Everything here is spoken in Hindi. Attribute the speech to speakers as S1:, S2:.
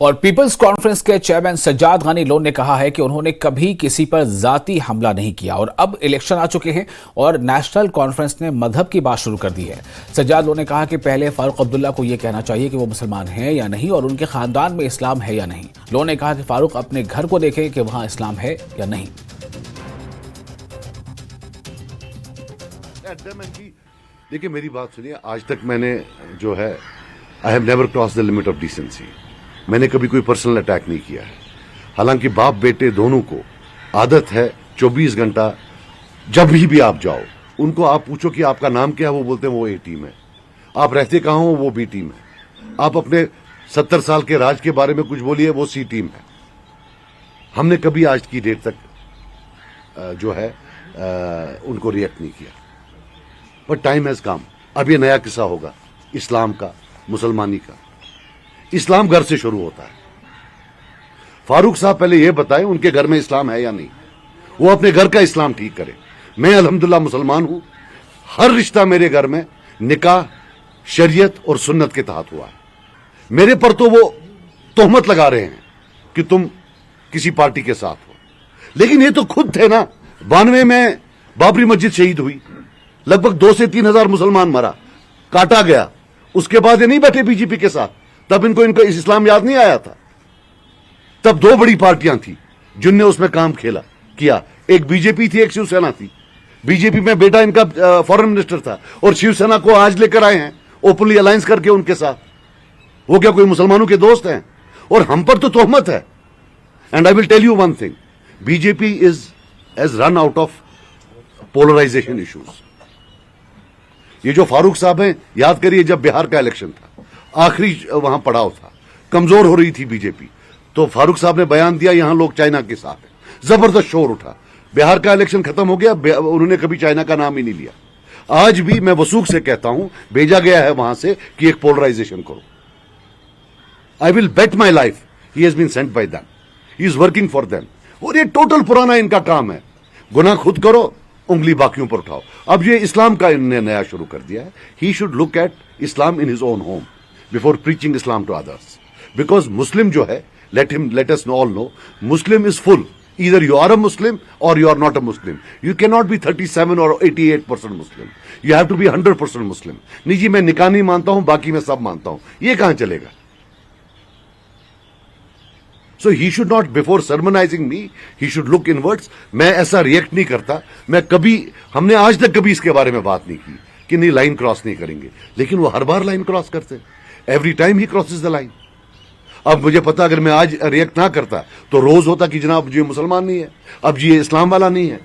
S1: और पीपल्स कॉन्फ्रेंस के चेयरमैन सज्जाद गनी लोन ने कहा है कि उन्होंने कभी किसी पर जाती हमला नहीं किया और अब इलेक्शन आ चुके हैं और नेशनल कॉन्फ्रेंस ने मजहब की बात शुरू कर दी है। सज्जाद लोन ने कहा कि पहले फारूक अब्दुल्ला को यह कहना चाहिए कि वो मुसलमान हैं या नहीं और उनके खानदान में इस्लाम है या नहीं। लोन ने कहा कि फारूक अपने घर को देखे कि वहां इस्लाम है या नहीं।
S2: देखिए मेरी बात सुनिए, आज तक मैंने जो है I have never cross the limit of decency. मैंने कभी कोई पर्सनल अटैक नहीं किया है। हालांकि बाप बेटे दोनों को आदत है 24 घंटा जब भी आप जाओ उनको आप पूछो कि आपका नाम क्या है, वो बोलते हैं वो ए टीम है। आप रहते कहां हो, वो बी टीम है। आप अपने 70 साल के राज के बारे में कुछ बोलिए, वो सी टीम है। हमने कभी आज की डेट तक जो है उनको रिएक्ट नहीं किया। But time has come. अब ये नया किस्सा होगा इस्लाम का, मुसलमानी का। इस्लाम घर से शुरू होता है। फारूक साहब पहले यह बताएं उनके घर में इस्लाम है या नहीं। वो अपने घर का इस्लाम ठीक करे। मैं अल्हम्दुलिल्लाह मुसलमान हूं। हर रिश्ता मेरे घर में निकाह, शरीयत और सुन्नत के तहत हुआ है। मेरे पर तो वो तोहमत लगा रहे हैं कि तुम किसी पार्टी के साथ हो, लेकिन ये तो खुद थे ना। 92 में बाबरी मस्जिद शहीद हुई, लगभग 2 से 3 हजार मुसलमान मरा, काटा गया। उसके बाद ये नहीं बैठे बीजेपी के साथ। तब इनको इस्लाम याद नहीं आया था। तब 2 बड़ी पार्टियां थी जिनने उसमें काम किया। एक बीजेपी थी, एक शिवसेना थी। बीजेपी में बेटा इनका फॉरेन मिनिस्टर था और शिवसेना को आज लेकर आए हैं ओपनली अलायंस करके उनके साथ। वो क्या कोई मुसलमानों के दोस्त हैं? और हम पर तो तोहमत है। And I will tell you one thing, BJP has run out of polarisation issues. ये जो फारूक साहब हैं, याद करिए जब बिहार का इलेक्शन था, आखिरी वहां पड़ाव था, कमजोर हो रही थी बीजेपी, तो फारूक साहब ने बयान दिया यहां लोग चाइना के साथ हैं। जबरदस्त शोर उठा। बिहार का इलेक्शन खत्म हो गया, उन्होंने कभी चाइना का नाम ही नहीं लिया। आज भी मैं वसूख से कहता हूं, भेजा गया है वहां से कि एक पोलराइजेशन करो। I will bet my life he has been sent by them, he is working for them. और ये टोटल पुराना इनका काम है। गुनाह खुद करो, उंगली बाकियों पर उठाओ। अब ये इस्लाम का इन्होंने नया शुरू कर दिया है। He should look at Islam in his own home before preaching Islam to others. Because Muslim जो है, let us all know, Muslim is full. Either you are a Muslim or you are not a Muslim. You cannot be 37 or 88% Muslim. You have to be 100% Muslim. नहीं जी मैं निकाह नहीं मानता हूं, बाकी मैं सब मानता हूं, ये कहां चलेगा? So he should not, before sermonizing me, he should look inwards. मैं ऐसा रिएक्ट नहीं करता। मैं कभी, हमने आज तक कभी इसके बारे में बात नहीं की कि नहीं लाइन क्रॉस नहीं करेंगे, लेकिन वो हर बार लाइन क्रॉस करते। Every time he crosses the line. अब मुझे पता, अगर मैं आज रिएक्ट ना करता तो रोज होता कि जनाब जी मुसलमान नहीं है, अब जी इस्लाम वाला नहीं है।